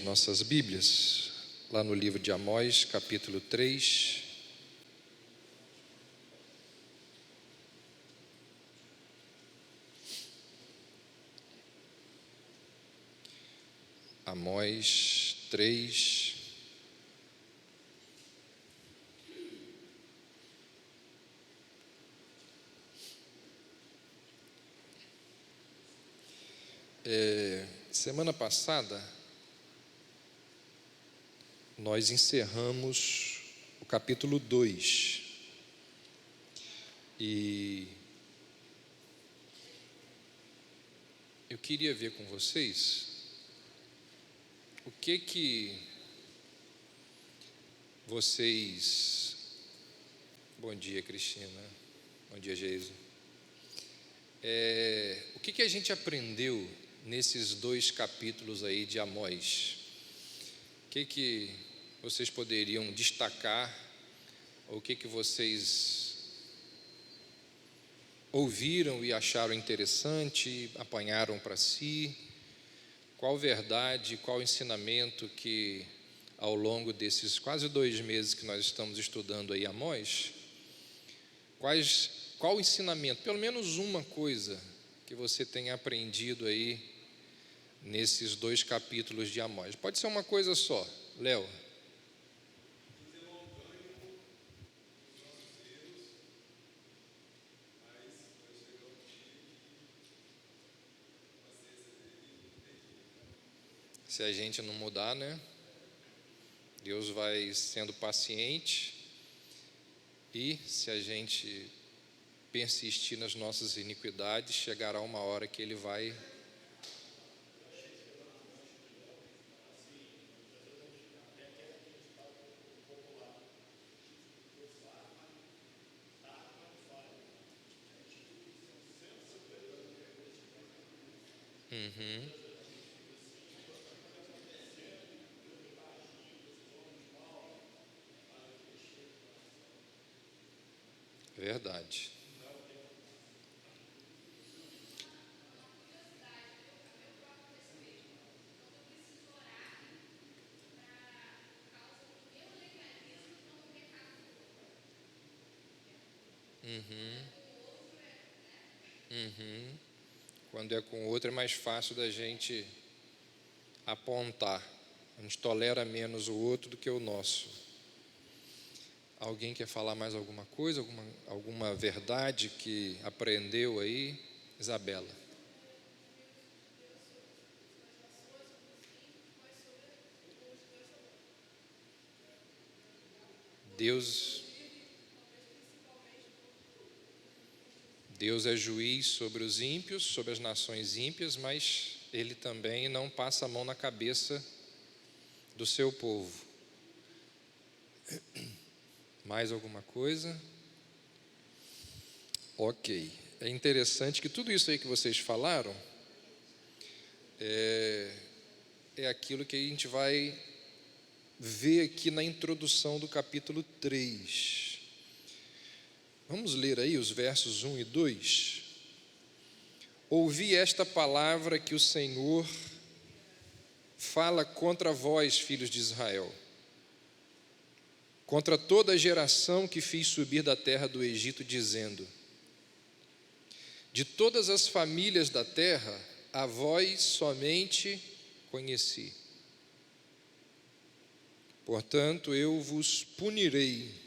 nossas Bíblias, lá no livro de Amós, capítulo 3. Amós 3. Semana passada, nós encerramos o capítulo 2. E eu queria ver com vocês o que vocês... Bom dia, Cristina. Bom dia, Geiso. O que a gente aprendeu nesses 2 capítulos aí de Amós? O que vocês poderiam destacar? Ou o que vocês ouviram e acharam interessante, apanharam para si? Qual verdade, qual ensinamento que ao longo desses quase 2 meses que nós estamos estudando aí Amós, qual ensinamento, pelo menos uma coisa que você tenha aprendido aí nesses 2 capítulos de Amós? Pode ser uma coisa só. Léo. Se a gente não mudar, né? Deus vai sendo paciente, e se a gente persistir nas nossas iniquidades, chegará uma hora que Ele vai... Verdade. Quando é com outro é mais fácil da gente apontar. A gente tolera menos o outro do que o nosso. Alguém quer falar mais alguma coisa? Alguma verdade que aprendeu aí? Isabela. Deus é juiz sobre os ímpios, sobre as nações ímpias, mas Ele também não passa a mão na cabeça do seu povo. Mais alguma coisa? Ok. É interessante que tudo isso aí que vocês falaram é aquilo que a gente vai ver aqui na introdução do capítulo 3. Vamos ler aí os versos 1 e 2. Ouvi esta palavra que o Senhor fala contra vós, filhos de Israel, contra toda a geração que fiz subir da terra do Egito, dizendo: de todas as famílias da terra, a vós somente conheci. Portanto, eu vos punirei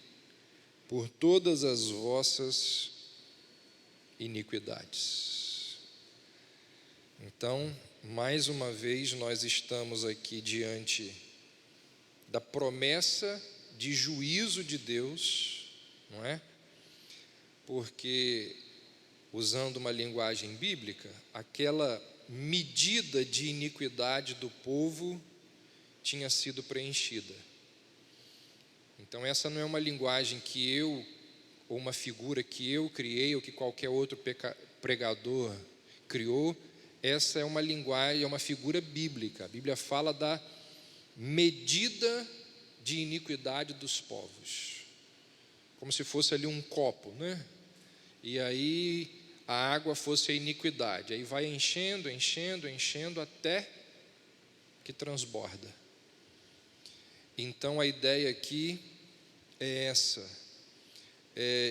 por todas as vossas iniquidades. Então, mais uma vez, nós estamos aqui diante da promessa de juízo de Deus, não é? Porque, usando uma linguagem bíblica, aquela medida de iniquidade do povo tinha sido preenchida. Então, essa não é uma linguagem ou uma figura que eu criei, ou que qualquer outro pregador criou. Essa é uma linguagem, é uma figura bíblica. A Bíblia fala da medida de iniquidade dos povos, como se fosse ali um copo, né? E aí a água fosse a iniquidade. Aí vai enchendo, enchendo, enchendo, até que transborda. Então a ideia aqui é essa.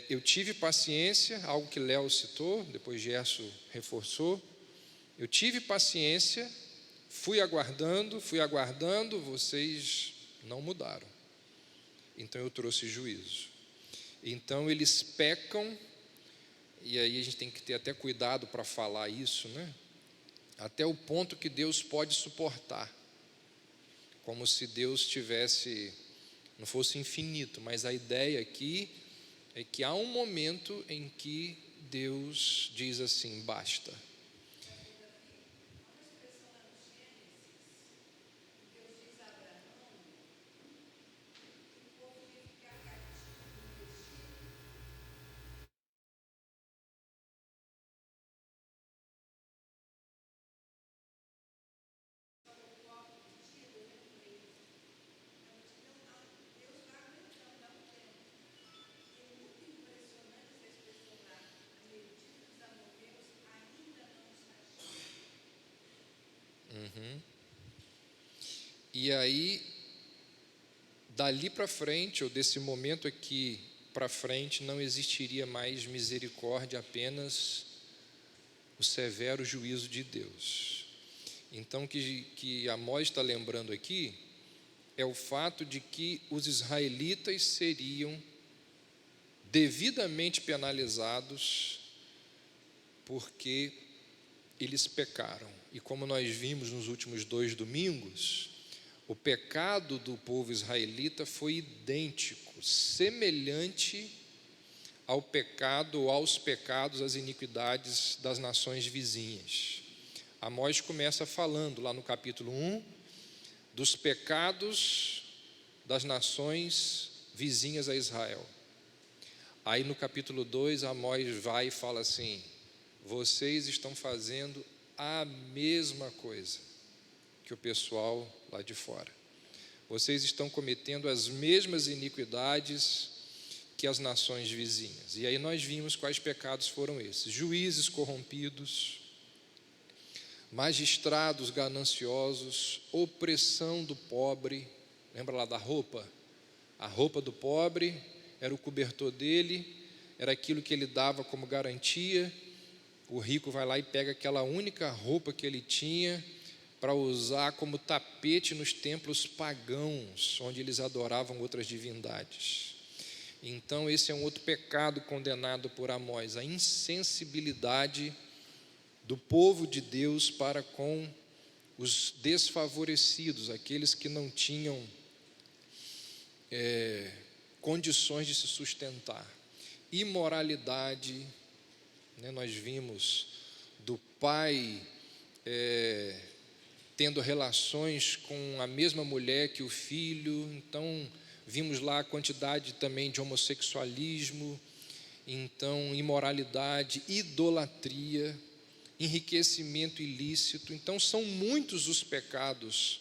Eu tive paciência, algo que Léo citou, depois Gerson reforçou. Eu tive paciência, fui aguardando, vocês não mudaram. Então eu trouxe juízo. Então eles pecam, e aí a gente tem que ter até cuidado para falar isso, né? Até o ponto que Deus pode suportar. Como se Deus tivesse, não fosse infinito, mas a ideia aqui é que há um momento em que Deus diz assim, basta. E aí, dali para frente, ou desse momento aqui para frente, não existiria mais misericórdia, apenas o severo juízo de Deus. Então, que Amós está lembrando aqui, é o fato de que os israelitas seriam devidamente penalizados, porque eles pecaram. E como nós vimos nos últimos 2 domingos, o pecado do povo israelita foi idêntico, semelhante ao pecado, ou aos pecados, às iniquidades das nações vizinhas. Amós começa falando lá no capítulo 1 dos pecados das nações vizinhas a Israel. Aí no capítulo 2, Amós vai e fala assim: vocês estão fazendo a mesma coisa que o pessoal lá de fora. Vocês estão cometendo as mesmas iniquidades que as nações vizinhas. E aí nós vimos quais pecados foram esses: juízes corrompidos, magistrados gananciosos, opressão do pobre. Lembra lá da roupa? A roupa do pobre era o cobertor dele, era aquilo que ele dava como garantia. O rico vai lá e pega aquela única roupa que ele tinha para usar como tapete nos templos pagãos, onde eles adoravam outras divindades. Então esse é um outro pecado condenado por Amós, a insensibilidade do povo de Deus para com os desfavorecidos, aqueles que não tinham condições de se sustentar. Imoralidade, né? Nós vimos do pai tendo relações com a mesma mulher que o filho. Então vimos lá a quantidade também de homossexualismo, então imoralidade, idolatria, enriquecimento ilícito. Então são muitos os pecados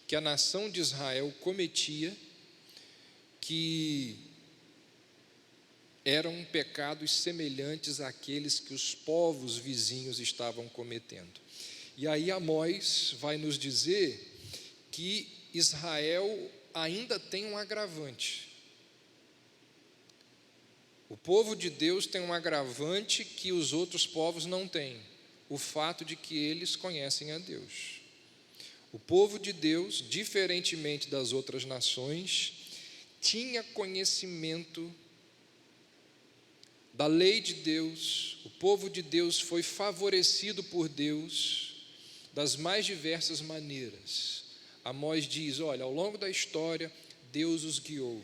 que a nação de Israel cometia, que eram pecados semelhantes àqueles que os povos vizinhos estavam cometendo. E aí Amós vai nos dizer que Israel ainda tem um agravante. O povo de Deus tem um agravante que os outros povos não têm: o fato de que eles conhecem a Deus. O povo de Deus, diferentemente das outras nações, tinha conhecimento da lei de Deus. O povo de Deus foi favorecido por Deus das mais diversas maneiras. Amós diz: olha, ao longo da história, Deus os guiou,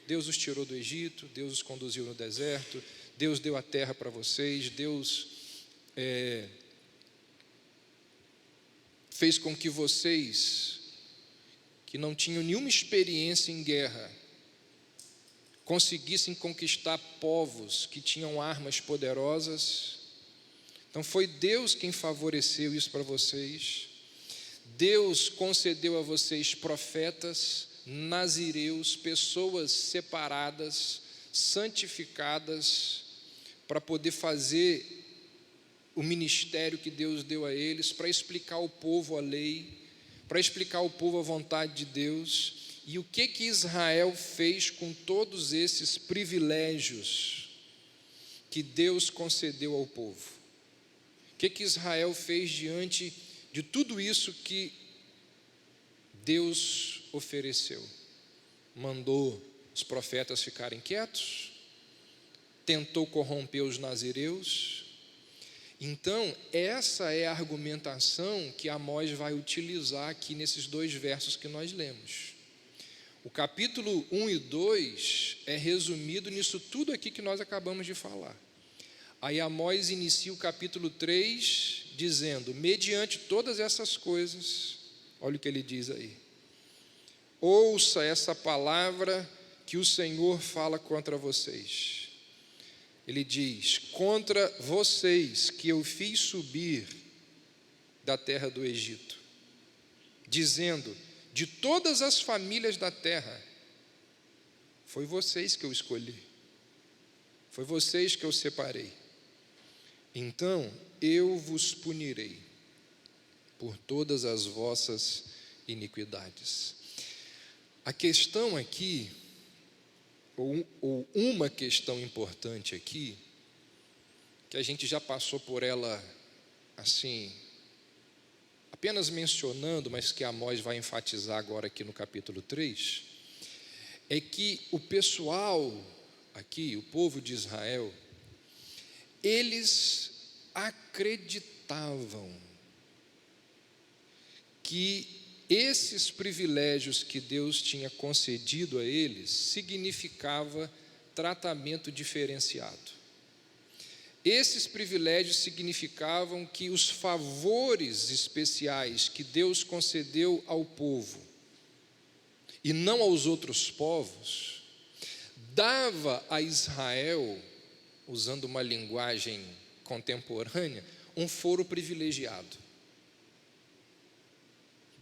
Deus os tirou do Egito, Deus os conduziu no deserto, Deus deu a terra para vocês, Deus fez com que vocês, que não tinham nenhuma experiência em guerra, conseguissem conquistar povos que tinham armas poderosas. Então foi Deus quem favoreceu isso para vocês. Deus concedeu a vocês profetas, nazireus, pessoas separadas, santificadas, para poder fazer o ministério que Deus deu a eles, para explicar ao povo a lei, para explicar ao povo a vontade de Deus. E o que Israel fez com todos esses privilégios que Deus concedeu ao povo? O que Israel fez diante de tudo isso que Deus ofereceu? Mandou os profetas ficarem quietos, tentou corromper os nazireus. Então, essa é a argumentação que Amós vai utilizar aqui nesses 2 versos que nós lemos. O capítulo 1 e 2 é resumido nisso tudo aqui que nós acabamos de falar. Aí Amós inicia o capítulo 3 dizendo: mediante todas essas coisas, olha o que ele diz aí: ouça essa palavra que o Senhor fala contra vocês. Ele diz: contra vocês que eu fiz subir da terra do Egito, dizendo: de todas as famílias da terra, foi vocês que eu escolhi, foi vocês que eu separei. Então eu vos punirei por todas as vossas iniquidades. A questão aqui, ou uma questão importante aqui, que a gente já passou por ela assim, apenas mencionando, mas que Amós vai enfatizar agora aqui no capítulo 3, é que o pessoal aqui, o povo de Israel, eles acreditavam que esses privilégios que Deus tinha concedido a eles significava tratamento diferenciado. Esses privilégios significavam que os favores especiais que Deus concedeu ao povo e não aos outros povos, dava a Israel, usando uma linguagem contemporânea, um foro privilegiado.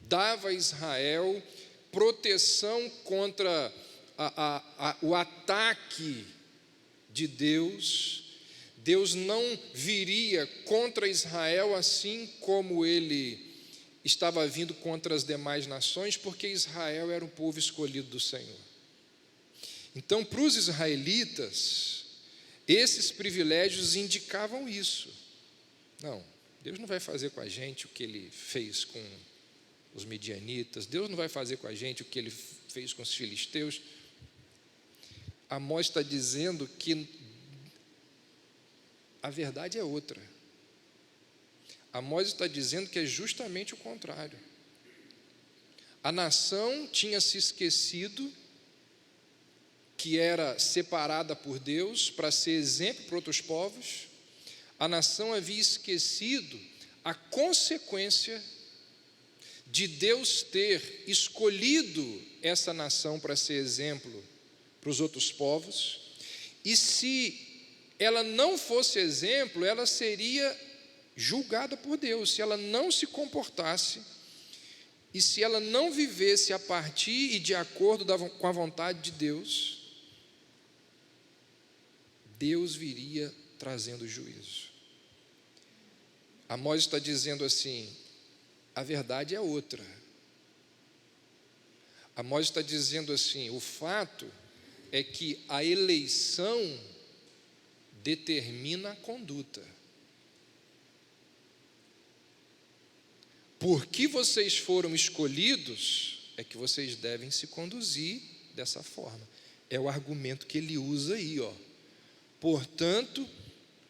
Dava a Israel proteção contra o ataque de Deus. Deus não viria contra Israel assim como ele estava vindo contra as demais nações, porque Israel era o povo escolhido do Senhor. Então, para os israelitas, esses privilégios indicavam isso. Não, Deus não vai fazer com a gente o que ele fez com os midianitas, Deus não vai fazer com a gente o que ele fez com os filisteus. Amós está dizendo que a verdade é outra. Amós está dizendo que é justamente o contrário. A nação tinha se esquecido que era separada por Deus para ser exemplo para outros povos. A nação havia esquecido a consequência de Deus ter escolhido essa nação para ser exemplo para os outros povos. E se ela não fosse exemplo, ela seria julgada por Deus, se ela não se comportasse e se ela não vivesse a partir e de acordo com a vontade de Deus, Deus viria trazendo juízo. Amós está dizendo assim: a verdade é outra. Amós está dizendo assim: o fato é que a eleição determina a conduta. Porque vocês foram escolhidos, é que vocês devem se conduzir dessa forma. É o argumento que ele usa aí, ó. Portanto,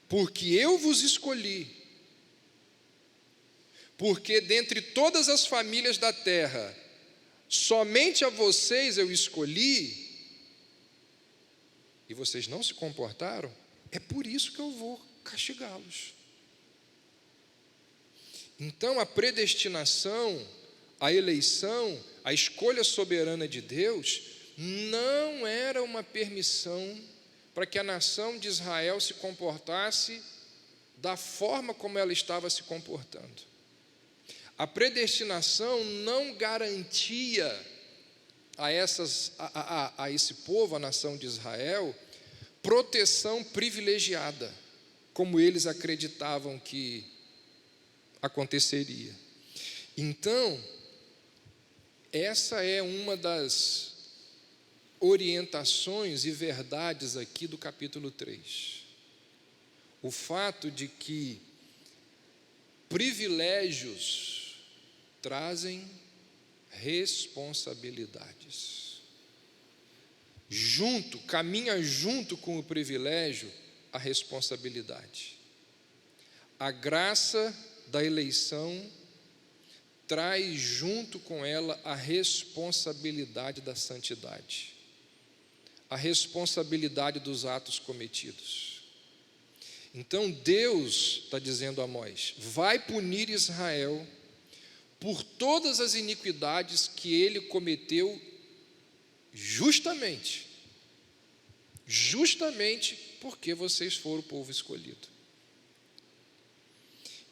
porque eu vos escolhi, porque dentre todas as famílias da terra, somente a vocês eu escolhi, e vocês não se comportaram, é por isso que eu vou castigá-los. Então, a predestinação, a eleição, a escolha soberana de Deus, não era uma permissão para que a nação de Israel se comportasse da forma como ela estava se comportando. A predestinação não garantia a esse povo, a nação de Israel, proteção privilegiada, como eles acreditavam que aconteceria. Então, essa é uma das orientações e verdades aqui do capítulo 3. O fato de que privilégios trazem responsabilidades. Caminha junto com o privilégio a responsabilidade. A graça da eleição traz junto com ela a responsabilidade da santidade, a responsabilidade dos atos cometidos. Então Deus está dizendo a Amós: vai punir Israel por todas as iniquidades que ele cometeu justamente porque vocês foram o povo escolhido.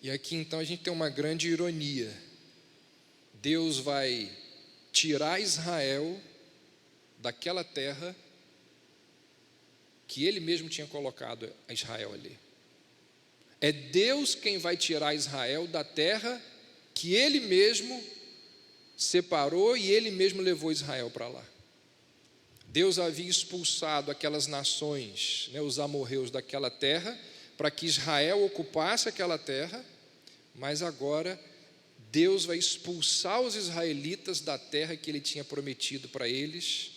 E aqui então a gente tem uma grande ironia. Deus vai tirar Israel daquela terra que ele mesmo tinha colocado a Israel ali. É Deus quem vai tirar Israel da terra que ele mesmo separou e ele mesmo levou Israel para lá. Deus havia expulsado aquelas nações, os amorreus daquela terra, para que Israel ocupasse aquela terra, mas agora Deus vai expulsar os israelitas da terra que ele tinha prometido para eles,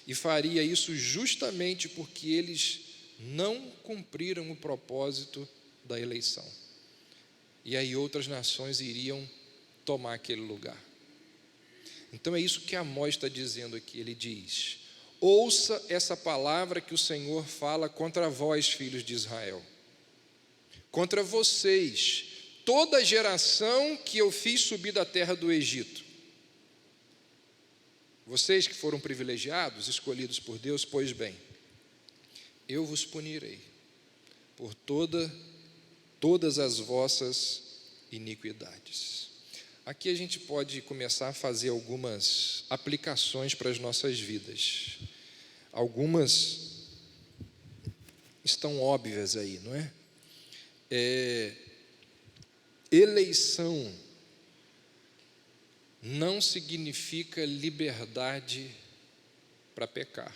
e faria isso justamente porque eles não cumpriram o propósito da eleição. E aí outras nações iriam tomar aquele lugar. Então é isso que Amós está dizendo aqui. Ele diz: ouça essa palavra que o Senhor fala contra vós, filhos de Israel, contra vocês, toda a geração que eu fiz subir da terra do Egito. Vocês que foram privilegiados, escolhidos por Deus, pois bem, eu vos punirei por todas as vossas iniquidades. Aqui a gente pode começar a fazer algumas aplicações para as nossas vidas. Algumas estão óbvias aí, não é? Eleição não significa liberdade para pecar.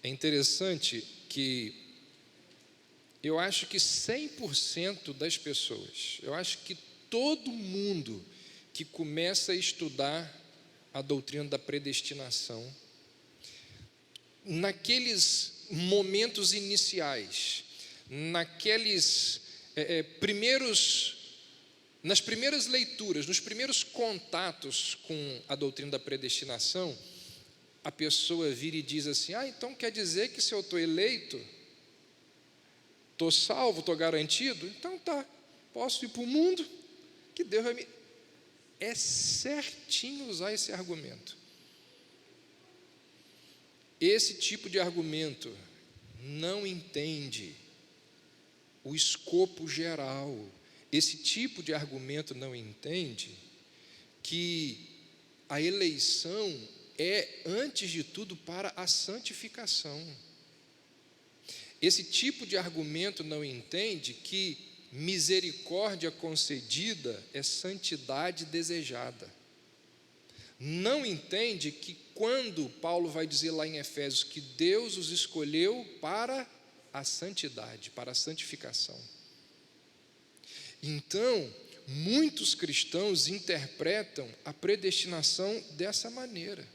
É interessante que eu acho que 100% das pessoas, eu acho que todo mundo que começa a estudar a doutrina da predestinação, naqueles momentos iniciais, nas primeiras leituras, nos primeiros contatos com a doutrina da predestinação, a pessoa vira e diz assim: então quer dizer que se eu estou eleito, estou salvo, estou garantido, então tá, posso ir para o mundo, que Deus vai me... É certinho usar esse argumento. Esse tipo de argumento não entende o escopo geral. Esse tipo de argumento não entende que a eleição é, antes de tudo, para a santificação. Esse tipo de argumento não entende que misericórdia concedida é santidade desejada. Não entende que quando Paulo vai dizer lá em Efésios que Deus os escolheu para a santidade, para a santificação. Então, muitos cristãos interpretam a predestinação dessa maneira.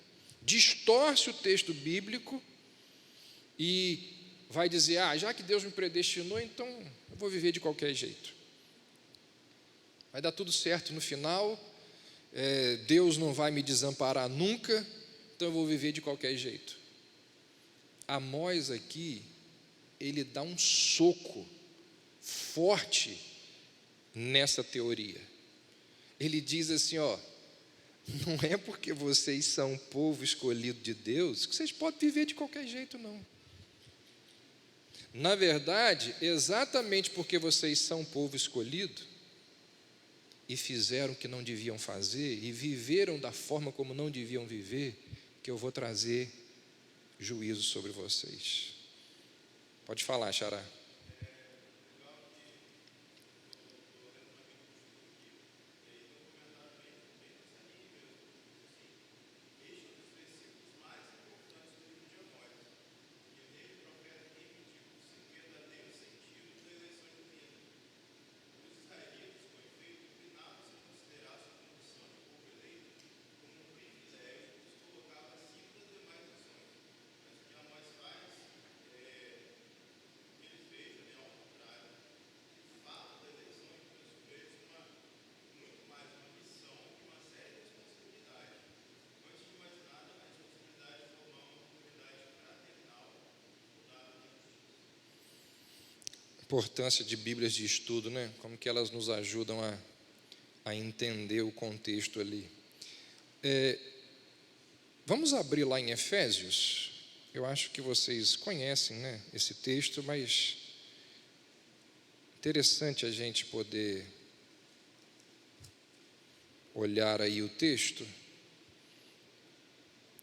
Distorce o texto bíblico e vai dizer: já que Deus me predestinou, então eu vou viver de qualquer jeito. Vai dar tudo certo no final, Deus não vai me desamparar nunca, então eu vou viver de qualquer jeito. Amós aqui, ele dá um soco forte nessa teoria. Ele diz assim: não é porque vocês são um povo escolhido de Deus que vocês podem viver de qualquer jeito, não. Na verdade, exatamente porque vocês são um povo escolhido e fizeram o que não deviam fazer e viveram da forma como não deviam viver, que eu vou trazer juízo sobre vocês. Pode falar, Xará. Importância de Bíblias de estudo, né? Como que elas nos ajudam a entender o contexto ali. Vamos abrir lá em Efésios. Eu acho que vocês conhecem, né, esse texto, mas interessante a gente poder olhar aí o texto.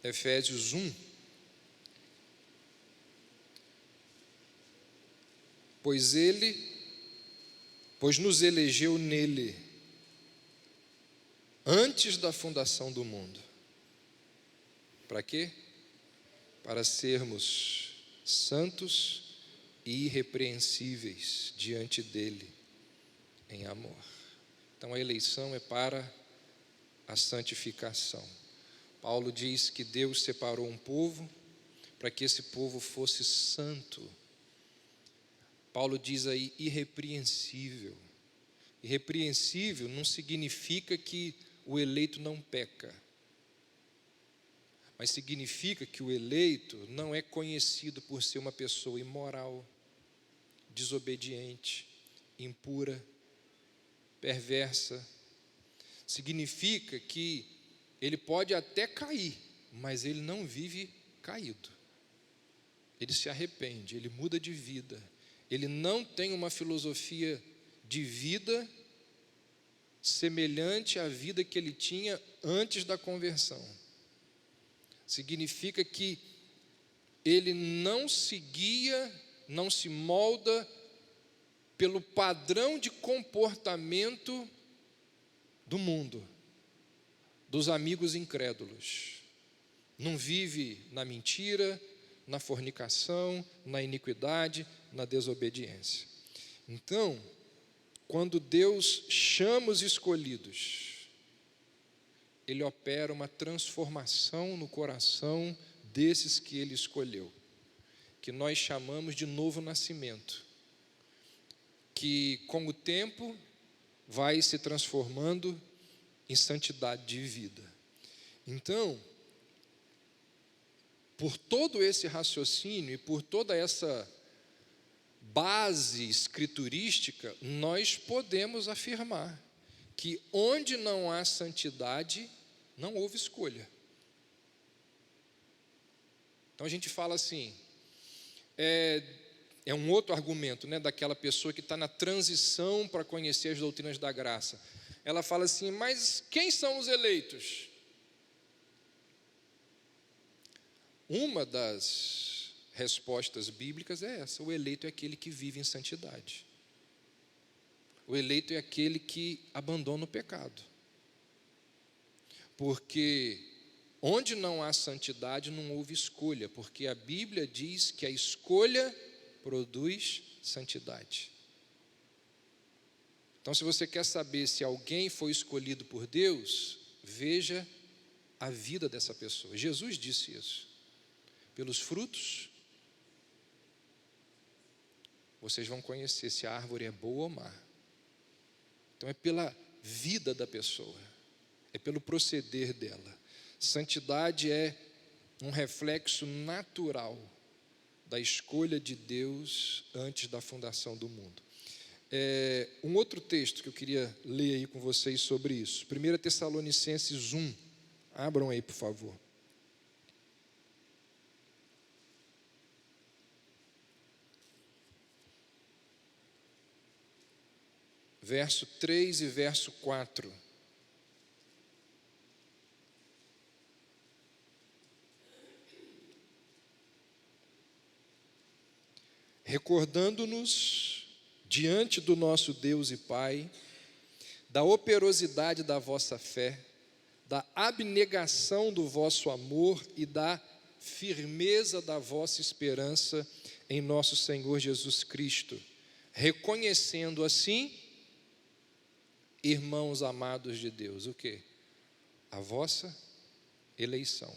Efésios 1. Pois nos elegeu nele, antes da fundação do mundo. Para quê? Para sermos santos e irrepreensíveis diante dele, em amor. Então a eleição é para a santificação. Paulo diz que Deus separou um povo para que esse povo fosse santo. Paulo diz aí irrepreensível. Irrepreensível não significa que o eleito não peca, mas significa que o eleito não é conhecido por ser uma pessoa imoral, desobediente, impura, perversa. Significa que ele pode até cair, mas ele não vive caído. Ele se arrepende, ele muda de vida. Ele não tem uma filosofia de vida semelhante à vida que ele tinha antes da conversão. Significa que ele não não se molda pelo padrão de comportamento do mundo, dos amigos incrédulos. Não vive na mentira, na fornicação, na iniquidade, na desobediência. Então, quando Deus chama os escolhidos, Ele opera uma transformação no coração desses que Ele escolheu, que nós chamamos de novo nascimento, que com o tempo vai se transformando em santidade de vida. Então, por todo esse raciocínio e por toda essa base escriturística, nós podemos afirmar que onde não há santidade, não houve escolha. Então a gente fala assim, é um outro argumento, né, daquela pessoa que está na transição para conhecer as doutrinas da graça. Ela fala assim, mas quem são os eleitos? Uma das respostas bíblicas é essa: o eleito é aquele que vive em santidade. O eleito é aquele que abandona o pecado. Porque onde não há santidade não houve escolha, porque a Bíblia diz que a escolha produz santidade. Então, se você quer saber se alguém foi escolhido por Deus, veja a vida dessa pessoa. Jesus disse isso. Pelos frutos, vocês vão conhecer se a árvore é boa ou má. Então é pela vida da pessoa, é pelo proceder dela. Santidade é um reflexo natural da escolha de Deus antes da fundação do mundo. Um outro texto que eu queria ler aí com vocês sobre isso. 1 Tessalonicenses 1. Abram aí, por favor. Verso 3 e verso 4. Recordando-nos diante do nosso Deus e Pai, da operosidade da vossa fé, da abnegação do vosso amor e da firmeza da vossa esperança em nosso Senhor Jesus Cristo, reconhecendo assim, irmãos amados de Deus, o quê? A vossa eleição.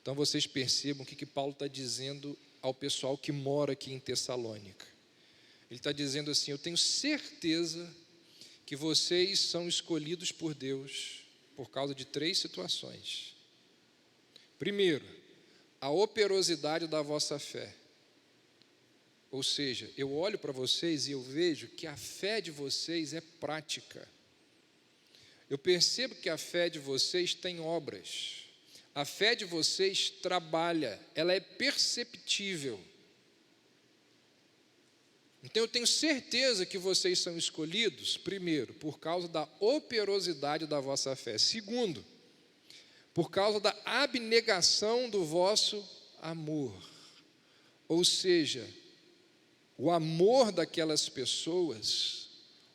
Então vocês percebam o que Paulo está dizendo ao pessoal que mora aqui em Tessalônica. Ele está dizendo assim, eu tenho certeza que vocês são escolhidos por Deus por causa de 3 situações. Primeiro, a operosidade da vossa fé. Ou seja, eu olho para vocês e eu vejo que a fé de vocês é prática. Eu percebo que a fé de vocês tem obras. A fé de vocês trabalha, ela é perceptível. Então eu tenho certeza que vocês são escolhidos, primeiro, por causa da operosidade da vossa fé. Segundo, por causa da abnegação do vosso amor. Ou seja, o amor daquelas pessoas,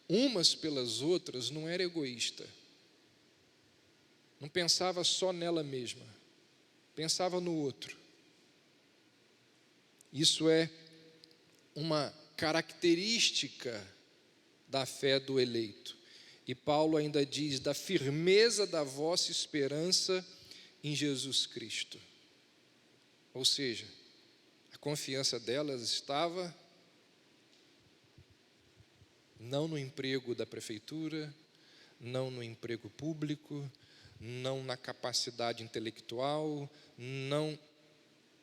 umas pelas outras, não era egoísta. Não pensava só nela mesma, pensava no outro. Isso é uma característica da fé do eleito. E Paulo ainda diz da firmeza da vossa esperança em Jesus Cristo. Ou seja, a confiança delas estava não no emprego da prefeitura, não no emprego público, não na capacidade intelectual, não.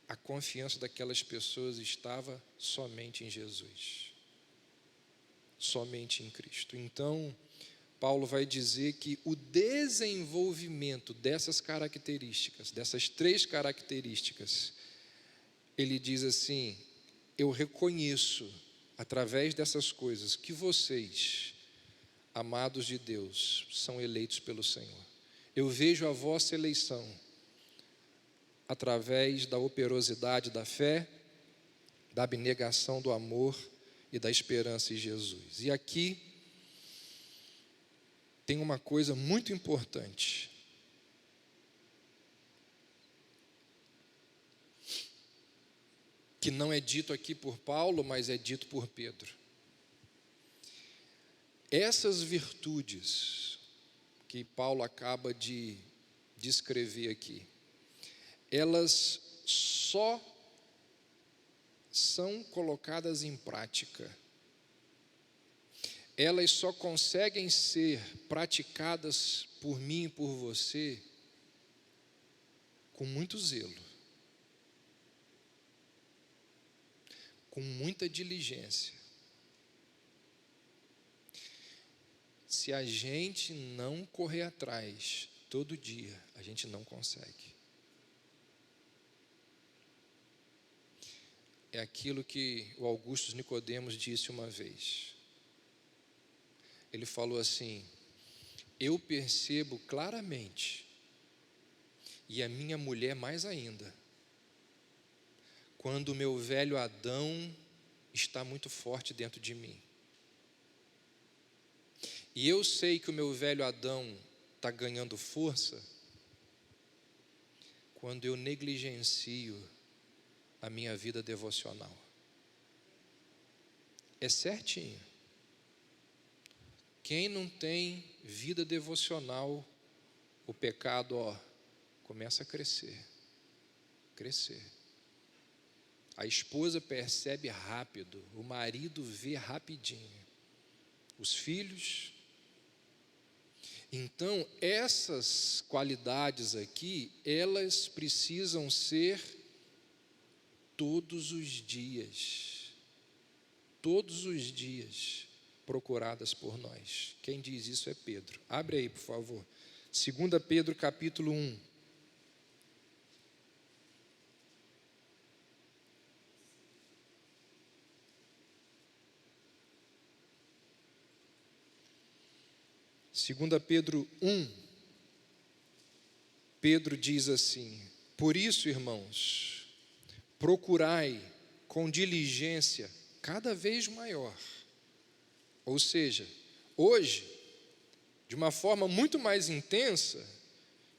A confiança daquelas pessoas estava somente em Jesus, somente em Cristo. Então, Paulo vai dizer que o desenvolvimento dessas características, dessas 3 características, ele diz assim: eu reconheço, através dessas coisas, que vocês, amados de Deus, são eleitos pelo Senhor. Eu vejo a vossa eleição através da operosidade da fé, da abnegação do amor e da esperança em Jesus. E aqui tem uma coisa muito importante. Que não é dito aqui por Paulo, mas é dito por Pedro. Essas virtudes que Paulo acaba de descrever aqui, elas só são colocadas em prática. Elas só conseguem ser praticadas por mim e por você com muito zelo, com muita diligência. Se a gente não correr atrás todo dia, a gente não consegue. É aquilo que o Augusto Nicodemos disse uma vez. Ele falou assim: eu percebo claramente, e a minha mulher mais ainda, quando o meu velho Adão está muito forte dentro de mim. E eu sei que o meu velho Adão está ganhando força quando eu negligencio a minha vida devocional. É certinho. Quem não tem vida devocional, o pecado, começa a crescer. Crescer. A esposa percebe rápido, o marido vê rapidinho. Os filhos. Então, essas qualidades aqui, elas precisam ser todos os dias, procuradas por nós. Quem diz isso é Pedro. Abre aí, por favor. 2 Pedro, capítulo 1. Segunda Pedro 1, Pedro diz assim: por isso, irmãos, procurai com diligência cada vez maior. Ou seja, hoje, de uma forma muito mais intensa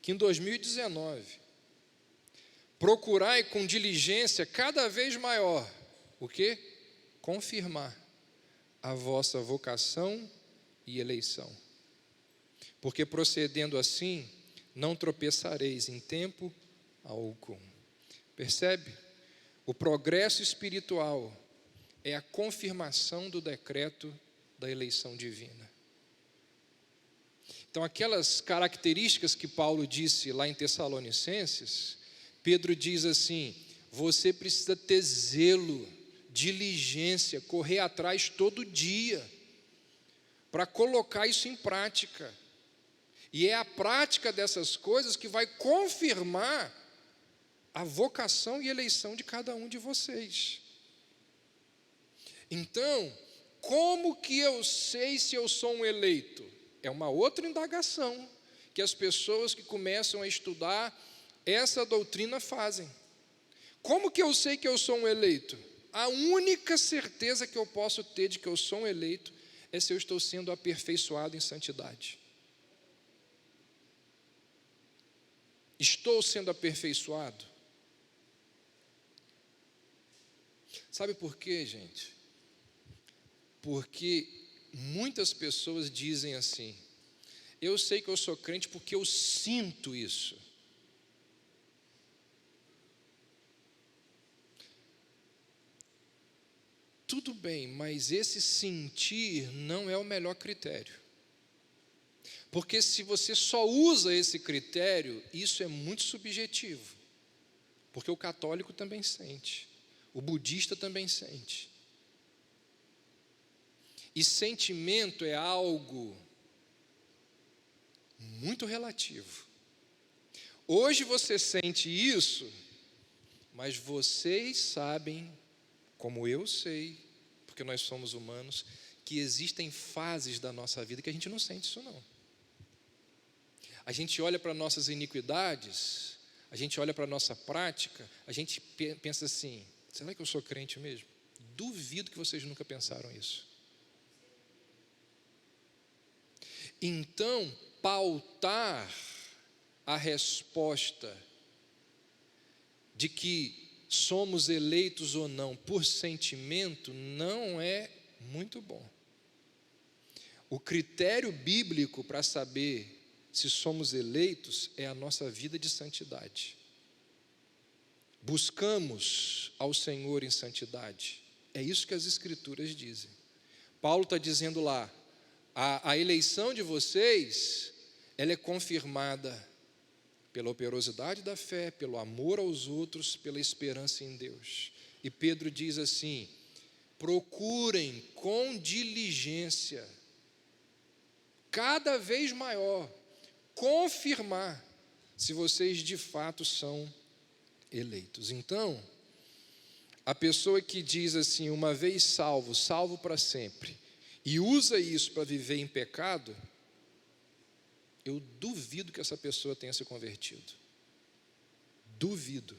que em 2019, procurai com diligência cada vez maior, o quê? Confirmar a vossa vocação e eleição. Porque procedendo assim, não tropeçareis em tempo algum. Percebe? O progresso espiritual é a confirmação do decreto da eleição divina. Então, aquelas características que Paulo disse lá em Tessalonicenses, Pedro diz assim: você precisa ter zelo diligência, correr atrás todo dia, para colocar isso em prática. E é a prática dessas coisas que vai confirmar a vocação e eleição de cada um de vocês. Então, como que eu sei se eu sou um eleito? É uma outra indagação que as pessoas que começam a estudar essa doutrina fazem. Como que eu sei que eu sou um eleito? A única certeza que eu posso ter de que eu sou um eleito é se eu estou sendo aperfeiçoado em santidade. Estou sendo aperfeiçoado? Sabe por quê, gente? Porque muitas pessoas dizem assim: eu sei que eu sou crente porque eu sinto isso. Tudo bem, mas esse sentir não é o melhor critério. Porque se você só usa esse critério, isso é muito subjetivo. Porque o católico também sente, o budista também sente. E sentimento é algo muito relativo. Hoje você sente isso, mas vocês sabem, como eu sei, porque nós somos humanos, que existem fases da nossa vida que a gente não sente isso não. A gente olha para nossas iniquidades, a gente olha para a nossa prática, a gente pensa assim: será que eu sou crente mesmo? Duvido que vocês nunca pensaram isso. Então, pautar a resposta de que somos eleitos ou não por sentimento não é muito bom. O critério bíblico para saber se somos eleitos é a nossa vida de santidade. Buscamos ao Senhor em santidade. É isso que as Escrituras dizem. Paulo está dizendo lá: a eleição de vocês, ela é confirmada pela operosidade da fé, pelo amor aos outros, pela esperança em Deus. E Pedro diz assim: procurem com diligência, cada vez maior, confirmar se vocês de fato são eleitos. Então, a pessoa que diz assim: uma vez salvo, salvo para sempre, e usa isso para viver em pecado, eu duvido que essa pessoa tenha se convertido. Duvido.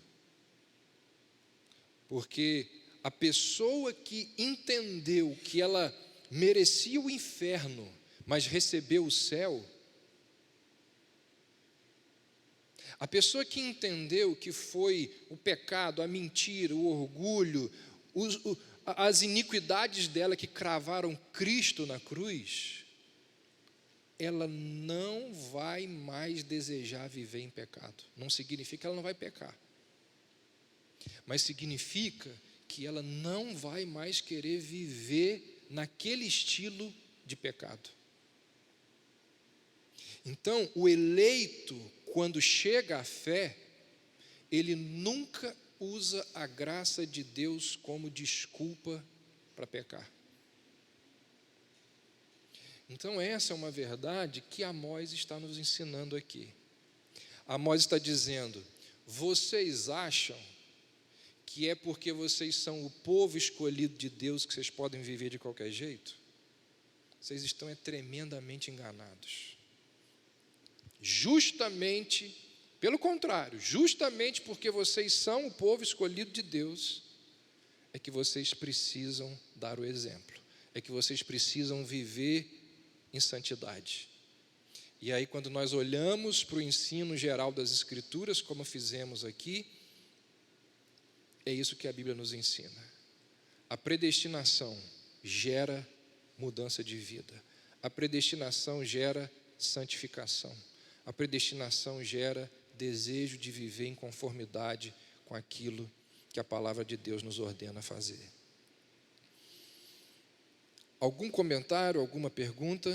Porque a pessoa que entendeu que ela merecia o inferno, mas recebeu o céu, a pessoa que entendeu que foi o pecado, a mentira, o orgulho, as iniquidades dela que cravaram Cristo na cruz, ela não vai mais desejar viver em pecado. Não significa que ela não vai pecar, mas significa que ela não vai mais querer viver naquele estilo de pecado. Então, o eleito, quando chega à fé, ele nunca usa a graça de Deus como desculpa para pecar. Então essa é uma verdade que Amós está nos ensinando aqui. Amós está dizendo: vocês acham que é porque vocês são o povo escolhido de Deus que vocês podem viver de qualquer jeito? Vocês estão tremendamente enganados. Justamente, pelo contrário, justamente porque vocês são o povo escolhido de Deus, é que vocês precisam dar o exemplo, é que vocês precisam viver em santidade. E aí, quando nós olhamos para o ensino geral das Escrituras, como fizemos aqui, é isso que a Bíblia nos ensina. A predestinação gera mudança de vida. A predestinação gera santificação. A predestinação gera desejo de viver em conformidade com aquilo que a palavra de Deus nos ordena fazer. Algum comentário, alguma pergunta?